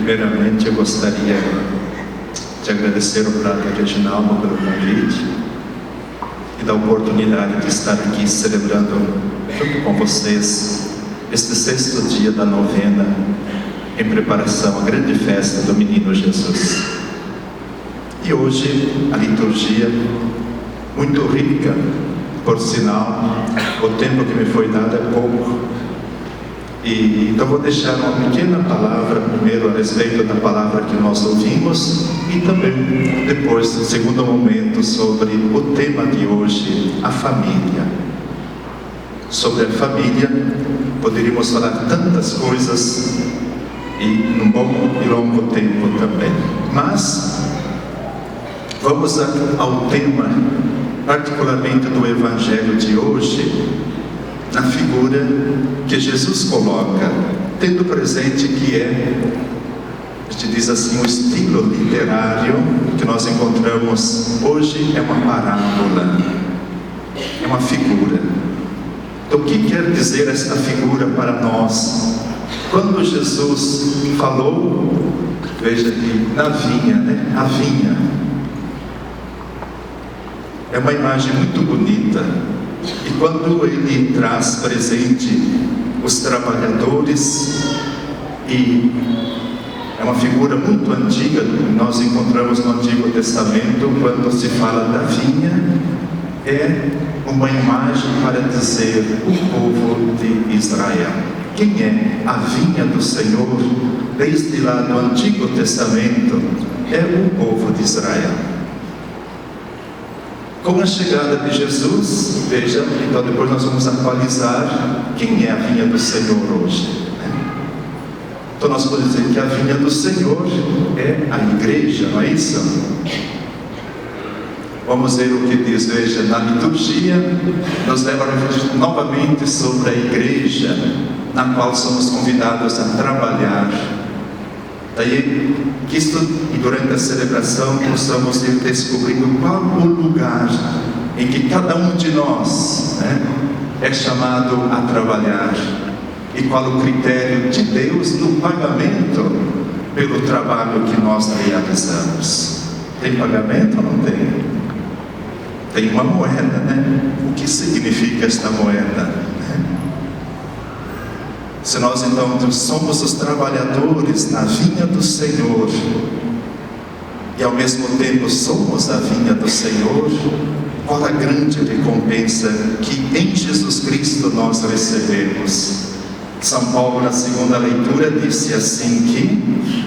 Primeiramente, eu gostaria de agradecer ao Padre Reginaldo pelo convite e da oportunidade de estar aqui celebrando junto com vocês este 6º dia da novena em preparação à grande festa do Menino Jesus. E hoje a liturgia muito rica, por sinal, o tempo que me foi dado é pouco. E então vou deixar uma pequena palavra primeiro a respeito da palavra que nós ouvimos e também depois, no segundo momento, sobre o tema de hoje, a família. Sobre a família poderíamos falar tantas coisas e num bom e longo tempo também, mas vamos ao tema, particularmente do Evangelho de hoje, na figura que Jesus coloca, tendo presente que a gente diz assim, o estilo literário que nós encontramos hoje é uma parábola, é uma figura. Então, o que quer dizer esta figura para nós? Quando Jesus falou, veja aqui, na vinha, né? A vinha é uma imagem muito bonita. E quando ele traz presente os trabalhadores, e é uma figura muito antiga, nós encontramos no Antigo Testamento, quando se fala da vinha, é uma imagem para dizer o povo de Israel. Quem é a vinha do Senhor? Desde lá no Antigo Testamento, é o povo de Israel. Com a chegada de Jesus, veja, então depois nós vamos atualizar quem é a vinha do Senhor hoje, né? Então nós podemos dizer que a vinha do Senhor é a igreja, não é isso? Vamos ver o que diz, veja, na liturgia, nos leva a refletir novamente sobre a igreja, na qual somos convidados a trabalhar. Daí que isto, e durante a celebração, possamos ir descobrindo qual o lugar em que cada um de nós, né, é chamado a trabalhar, e qual o critério de Deus no pagamento pelo trabalho que nós realizamos. Tem pagamento ou não tem? Tem uma moeda, né? O que significa esta moeda? Se nós então somos os trabalhadores na vinha do Senhor e ao mesmo tempo somos a vinha do Senhor, qual a grande recompensa que em Jesus Cristo nós recebemos? São Paulo, na segunda leitura, disse assim que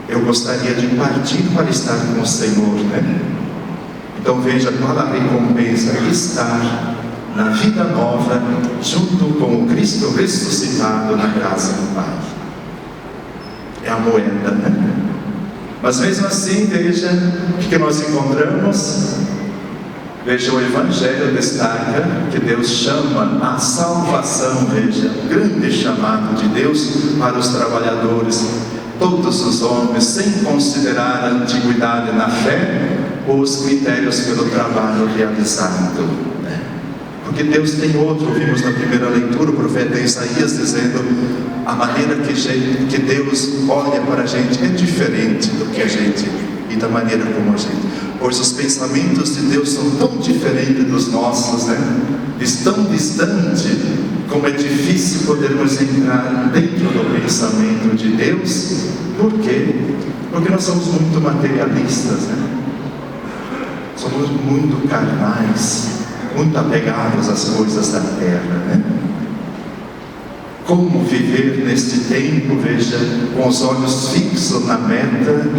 eu gostaria de partir para estar com o Senhor, né? Então veja qual a recompensa de estar na vida nova, junto com o Cristo ressuscitado na graça do Pai. É a moeda, né? Mas mesmo assim, veja o que nós encontramos. Veja, o Evangelho destaca que Deus chama a salvação, veja, grande chamado de Deus para os trabalhadores, todos os homens, sem considerar a antiguidade na fé ou os critérios pelo trabalho realizado. Porque Deus tem outro, vimos na primeira leitura o profeta Isaías dizendo a maneira que Deus olha para a gente é diferente do que a gente e da maneira como a gente, pois os pensamentos de Deus são tão diferentes dos nossos, né? Tão distante como é difícil podermos entrar dentro do pensamento de Deus. Por quê? Porque nós somos muito materialistas, né? Somos muito carnais, muito apegados às coisas da terra, né? Como viver neste tempo, veja, com os olhos fixos na meta,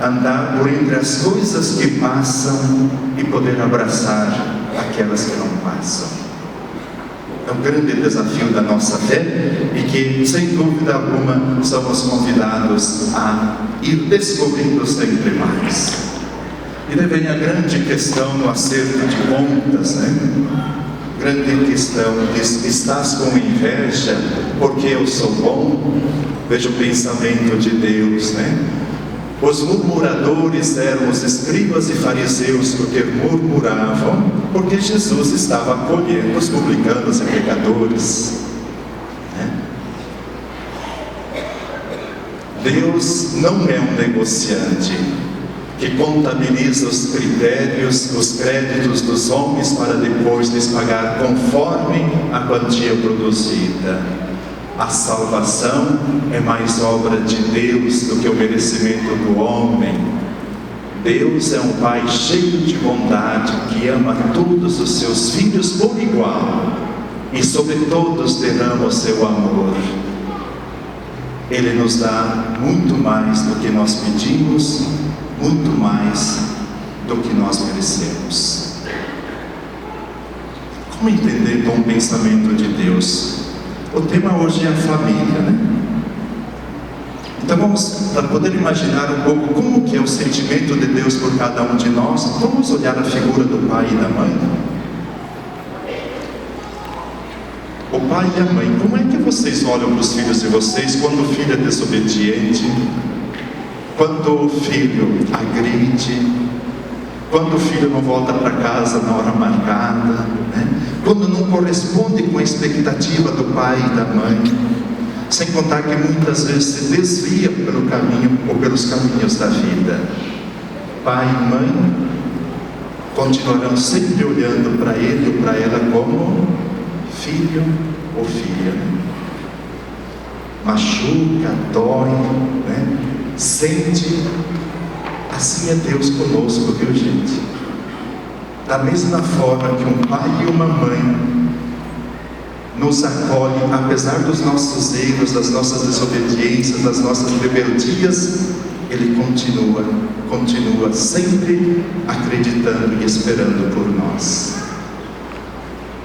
andar por entre as coisas que passam e poder abraçar aquelas que não passam. É um grande desafio da nossa fé e que, sem dúvida alguma, somos convidados a ir descobrindo sempre mais. E daí vem a grande questão no acerto de contas, né? Grande questão, diz, estás com inveja porque eu sou bom? Veja o pensamento de Deus, né? Os murmuradores eram os escribas e fariseus porque murmuravam, porque Jesus estava acolhendo os publicanos e pecadores, né? Deus não é um negociante que contabiliza os critérios, os créditos dos homens para depois lhes pagar conforme a quantia produzida. A salvação é mais obra de Deus do que o merecimento do homem. Deus é um Pai cheio de bondade, que ama todos os seus filhos por igual e sobre todos derrama o seu amor. Ele nos dá muito mais do que nós pedimos, muito mais do que nós merecemos. Como entender o bom pensamento de Deus? O tema hoje é a família, né? Então vamos, para poder imaginar um pouco como que é o sentimento de Deus por cada um de nós, vamos olhar a figura do pai e da mãe. O pai e a mãe, como é que vocês olham para os filhos de vocês quando o filho é desobediente? Quando o filho agride, quando o filho não volta para casa na hora marcada, né? Quando não corresponde com a expectativa do pai e da mãe, sem contar que muitas vezes se desvia pelo caminho ou pelos caminhos da vida. Pai e mãe continuarão sempre olhando para ele ou para ela como filho ou filha. Machuca, dói, né? Sente. Assim é Deus conosco, viu, gente? Da mesma forma que um pai e uma mãe nos acolhe, apesar dos nossos erros, das nossas desobediências, das nossas rebeldias, Ele continua sempre acreditando e esperando por nós.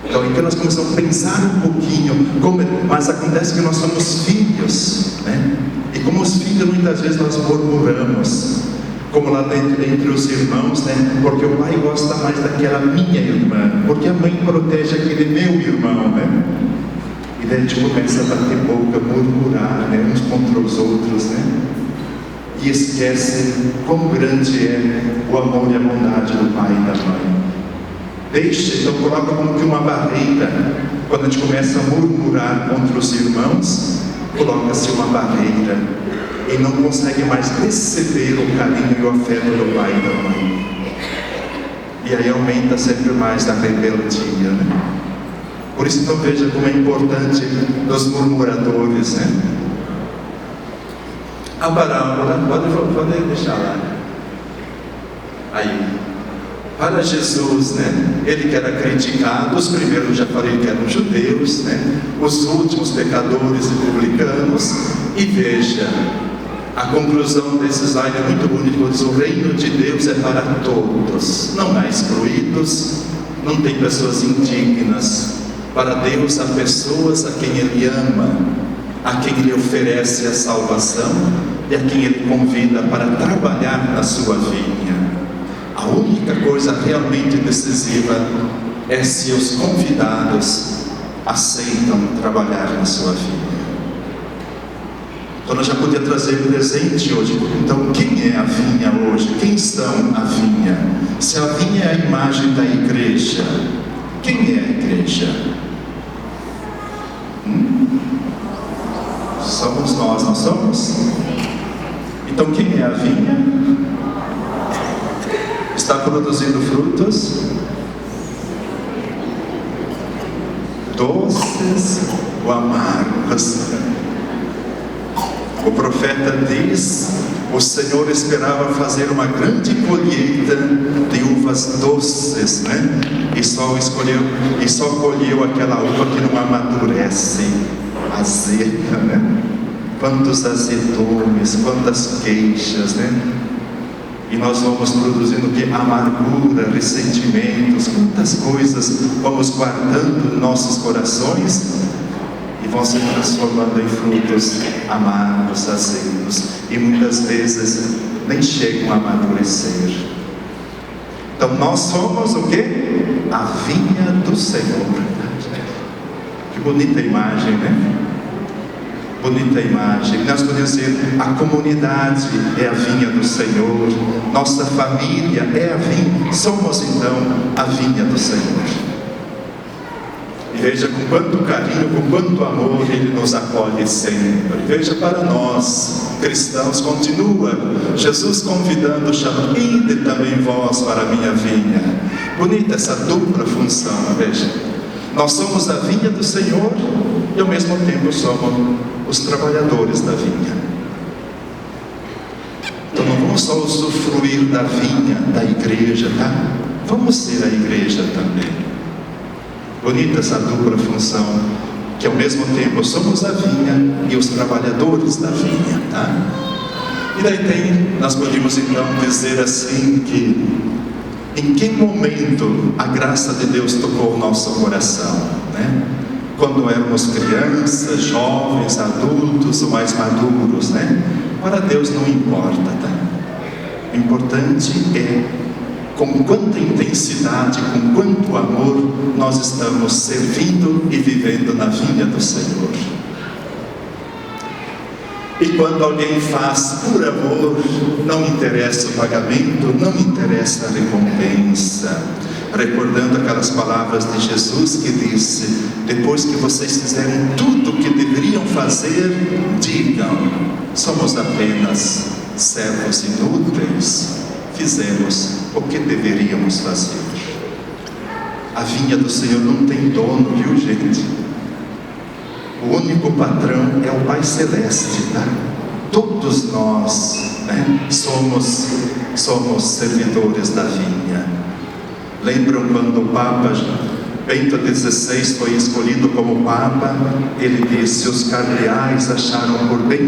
Então nós começamos a pensar um pouquinho, mas acontece que nós somos filhos, né? E como os filhos, muitas vezes nós murmuramos, como lá entre os irmãos, né? Porque o pai gosta mais daquela minha irmã, porque a mãe protege aquele meu irmão, né? E daí a gente começa a bater boca, murmurar, né? Uns contra os outros, né? E esquece quão grande é o amor e a bondade do pai e da mãe. Então coloca como que uma barreira. Quando a gente começa a murmurar contra os irmãos, coloca-se uma barreira e não consegue mais receber o carinho e o afeto do pai e da mãe. E aí aumenta sempre mais a rebeldia, né? Por isso, então, veja como é importante dos murmuradores, né? A parábola, pode deixar lá. Aí, para Jesus, né? Ele que era criticado, os primeiros já falei que eram judeus, né? Os últimos pecadores e publicanos. E veja, a conclusão desse slide é muito bonita. Diz: o reino de Deus é para todos, não há excluídos, não tem pessoas indignas. Para Deus há pessoas a quem Ele ama, a quem Ele oferece a salvação e a quem Ele convida para trabalhar na sua vinha. A única coisa realmente decisiva é se os convidados aceitam trabalhar na sua vinha. Então nós já podíamos trazer presente hoje. Então quem é a vinha hoje? Quem são a vinha? Se a vinha é a imagem da igreja, quem é a igreja? Somos nós, não somos? Então quem é a vinha? Está produzindo frutos doces ou amargos? O profeta diz: o Senhor esperava fazer uma grande colheita de uvas doces, né? E só colheu aquela uva que não amadurece, azeda, né? Quantos azedumes, quantas queixas, né? E nós vamos produzindo o que? Amargura, ressentimentos, quantas coisas vamos guardando em nossos corações e vão se transformando em frutos amargos, azedos, e muitas vezes nem chegam a amadurecer. Então nós somos o quê? A vinha do Senhor. Que bonita imagem, né? Bonita imagem. Nós podemos dizer: a comunidade é a vinha do Senhor, nossa família é a vinha, somos então a vinha do Senhor. E veja com quanto carinho, com quanto amor Ele nos acolhe sempre. Veja para nós, cristãos, continua Jesus convidando, chamando: ide também vós para a minha vinha. Bonita essa dupla função, veja. Nós somos a vinha do Senhor e ao mesmo tempo somos os trabalhadores da vinha. Então não vamos só usufruir da vinha, da igreja, tá? Vamos ser a igreja também. Bonita essa dupla função, que ao mesmo tempo somos a vinha e os trabalhadores da vinha, tá? E daí nós podemos então dizer assim que em que momento a graça de Deus tocou o nosso coração, né? Quando éramos crianças, jovens, adultos ou mais maduros, né? Para Deus não importa, tá? O importante é com quanta intensidade, com quanto amor nós estamos servindo e vivendo na vinha do Senhor. E quando alguém faz por amor, não interessa o pagamento, não interessa a recompensa. Recordando aquelas palavras de Jesus que disse: depois que vocês fizerem tudo o que deveriam fazer, digam: somos apenas servos inúteis, fizemos o que deveríamos fazer. A vinha do Senhor não tem dono, viu, gente? O único patrão é o Pai Celeste, tá? Todos nós, né, somos servidores da vinha. Lembram quando o Papa Bento XVI foi escolhido como Papa? Ele disse: os cardeais acharam por bem